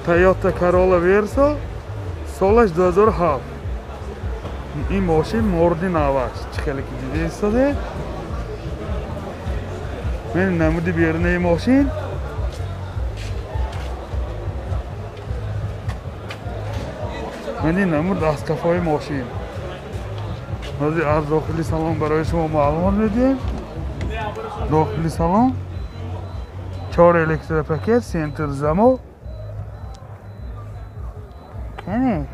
Toyota Corolla Verso سالش 2007. این ماشین مورد نوش چخیلی که دیده ایستاده. من نمودی بیرونه ماشین من این نمود دستکفای ماشین. از داخلی سالن برای شما معلومات میدیم. داخلی سالن 4 الکتریک پاکت سنتر زمو کنه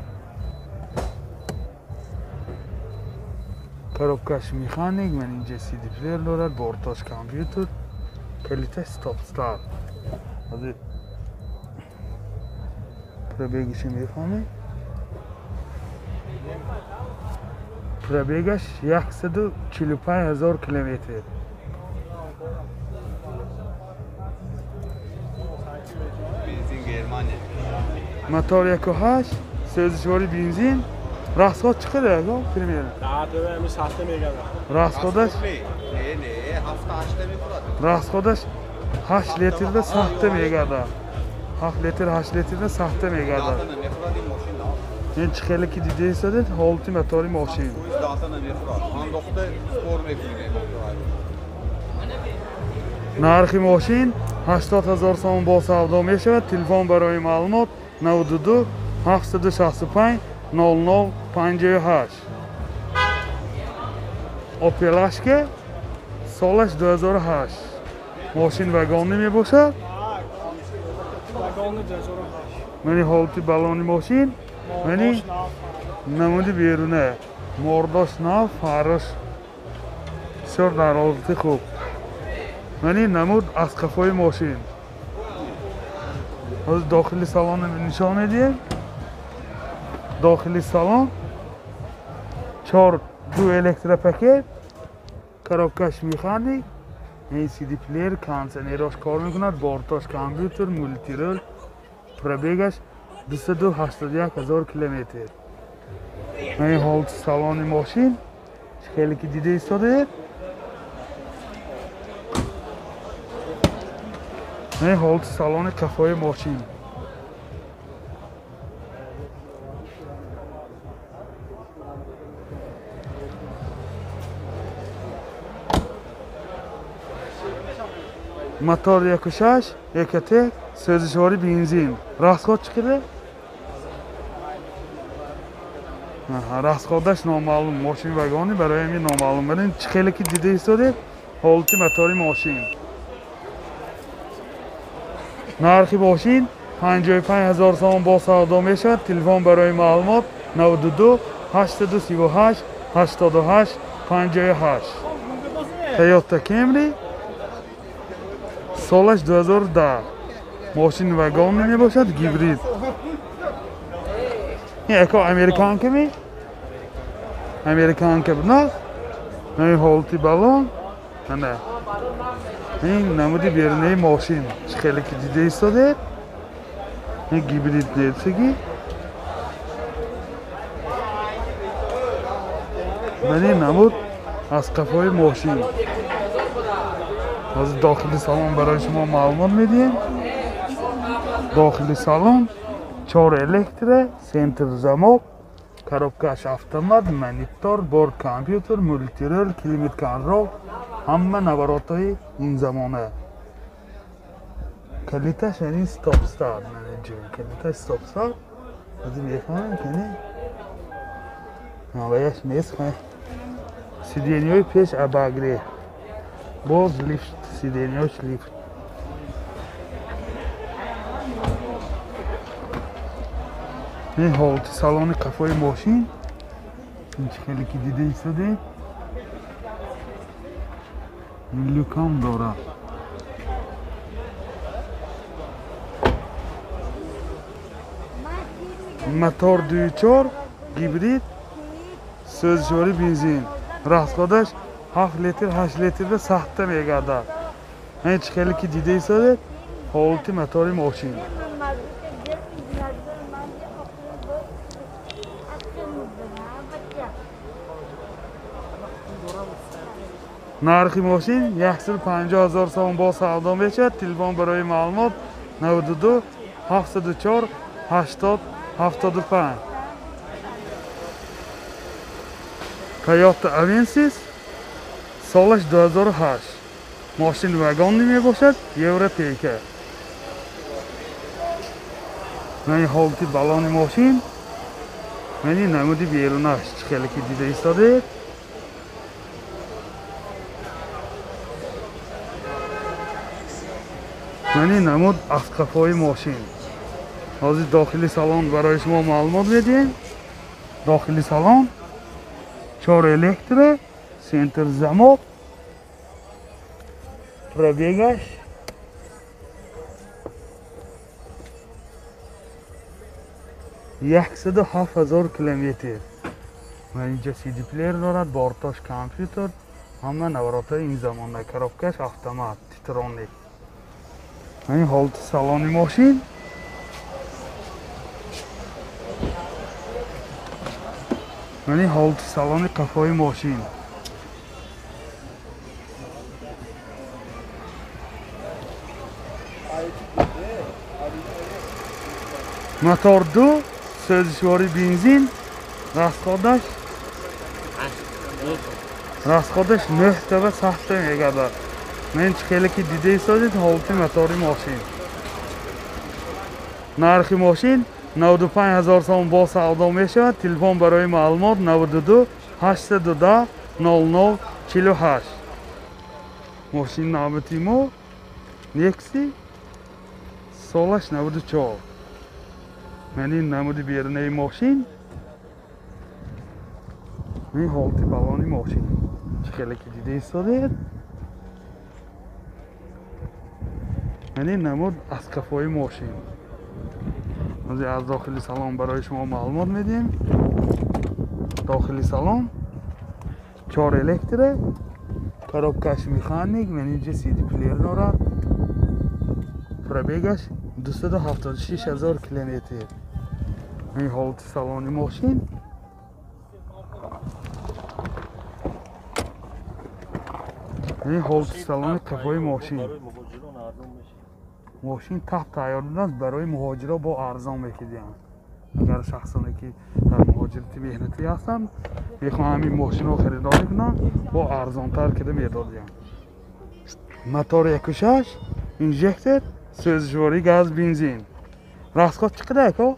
коробкаш механик من اینجا سی دی پلیر دارد بورتاش کامپیوتر کلیت استاپ استارت هذه پربیگش میفهمی پربیگش 145,000 کیلومتر موتور 1.8 سوزشواری بنزین راستخود چقدر اگه پریمیر؟ امروز هفته میگم راستخودش؟ راستخودش 8 لیتر ده سخته میگرده 7 لیتر 8 لیتر ده سخته میگرده این چخیلی که دیده ایستاده حالتی موتوری ماشین نرخی ماشین 80,000 سوم با سودا میشود. تلفن برای معلومات 92 765 0058 اوپیلش که سالش 2008 ماشین وگانی می باشد. منی حالتی بالانی ماشین منی نمودی بیرونه مرداش ناف فرش سر در حالتی خوب منی نمود از کفای ماشین از داخلی سالن نشان میدیم. داخلی سالن 4 دو الکتریک پاکت коробкаш механик این سی دی پلیر کانسنیراش کار میکند بورتاش کامپیوتر مولتی رول پربیگش 281,000 کیلومتر. این حالت سالن ماشین خیلی که دیده ایستاده. این حالت سالن کفای ماشین موتور 1.6 1.1 سوزشواری بنزین راستخود چقدر؟ راستخودش نامعلوم ماشین وگانی برای همین نامعلوم برین خیلی که دیده ایستاده حالتی موتوری ماشین نرخی ماشین 55,000 سوم با سودا میشود. تلفن برای معلومات 92 838 88 58 تویوتا کمری سالش 2010 ماشین وگان نمی باشد گیبرید. این اکو امریکان که می امریکان که نه این حالتی بالون نه این نمودی بیرونه ماشین خیلی که دیده ایستاده. این گیبرید دیدسگی من این نمود از کفای ماشین از داخلی سالن برای شما معلومات میدیم. داخلی سالن 4 الکتریک سنتر زمک коробкаш автомат монитор борд компьютер мульти рул климат контрол ҳама наворотҳои ин замона калиташ яъни стоп старт менеҷер калиташ стоп старт аз мефаҳмем ки не наваяш нест сиденьёи пеш абагре боз лифт сиденьёш лифт این حالت سالن کفای ماشین این خیلی که دیده ایستاده این لوکام داره موتور 2.4 گیبرید سوزشواری بنزین راستخودش 7 لیتر 8 لیتر ده سخته میگرده. این خیلی که دیده ایستاده حالت موتور ماشین نرخی ماشین 150,000 سوم با سودا میشد. تلفن برای معلومات 92 704 80 75. Toyota Avensis solish 2008. Mashina vagonli میباشد یورو پیکه. من حالتی بالون ماشین منی نمودی بیرونش خیلی که دیده ایستاده. منی نمود اسقفای ماشین. حاضر داخلی سالن برای شما معلومات بدیم. داخلی سالن 4 الکتره، سنتر زمک، پربیگش 107,000 کیلومتر. و اینجا سی دی پلیر دارد، بارتاش کامپیوتر، همه نوراتای این زمانه، کروبکش اتومات تیترونیک. این حالت سالن ماشین این حالت سالن قفای ماشین. موتور 2 سوزشواری بنزین، расходаш 9 تا 100 تا میگردد. من خیلی که دیده ایستادید حالت موتوری ماشین. نرخ ماشین 95,000 سوم با سودا میشود. تلفن برای معلومات 92 810 0048. ماشین نام تیمور نکسی سالش 94. من این نمود بیرونه ماشین. این حالت بالانی ماشین خیلی که دیده ایستادید. من این نمود اسقفای ماشین. از داخلی سالن برای شما معلومات میدیم. داخلی سالن 4 الکتره، کروبکش میخانیک، من اینجا سی دی پلیر دارد. پربیگش 276,000 کیلومتر. این حالت سالن ماشین. این حالت سالن قفای ماشین. ماشین تحت تیار است برای مهاجرا با ارزان میکردیم. اگر شخصانی که در مهاجرتی مهنتی هستند میخوان همین ماشین رو خریداری کنن با ارزان تر کده میدادیم. موتور 1.6 اینژکتر سوزشواری گاز بنزین. расход چقدر که؟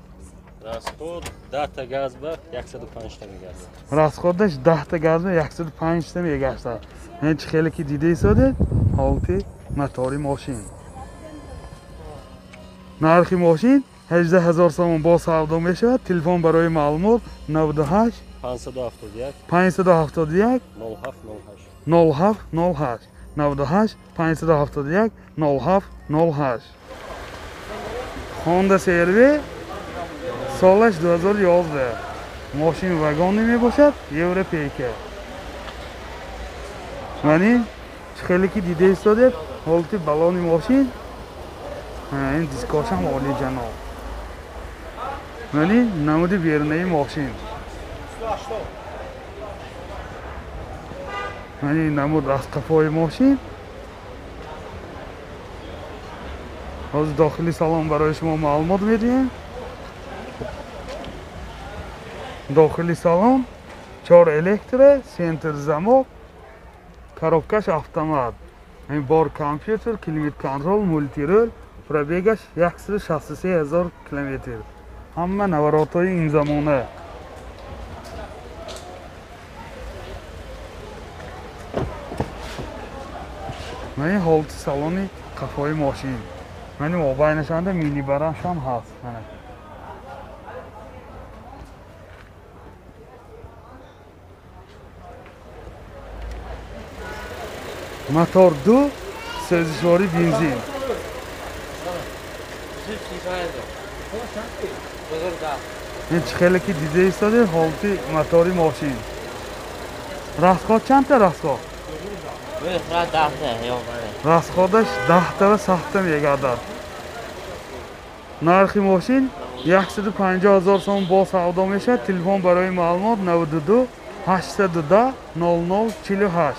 расход 10 تا گاز به 105 تا میگرده. расходش 10 تا گاز به 105 تا میگرده. هیچ خیلی که دیده ایستاده حالت موتوری ماشین. نرخ ماشین 18,000 سوم با سودا میشود. تلفن برای معلومات 98 571 571 0708 98 571 0708. Honda CR-V سالش 2011. ماشین واگنی میباشد یورو پیکه. من خیلی که دیده ایستاده حالت بالانی ماشین. این دیسکاش هم عالی جناب. ولی نمود بیرونه ماشین. ولی نمود اسقفای ماشین. از داخلی سالن برای شما معلومات میدیم. داخلی سالن 4 الکتره، سنتر زمک، کروبکش اتومات. این بار کامپیوتر، کلیمت کنترل، مولتی رول. پربیگش 163,000 کیلومتر. همه نوراتای این زمانه. من این حالت سالن قفای ماشین. من این موبایلش هم مینی برش هم هست. موتور 2 سوزشواری بنزین. این خیلی که دیده ایستاده حالت موتوری ماشین. расход چند تا расход؟ расходش 10 تا 100 تا میگردد. نرخ ماشین 150,000 سوم با سودا میشه. تلفن برای معلومات 92 810 0048.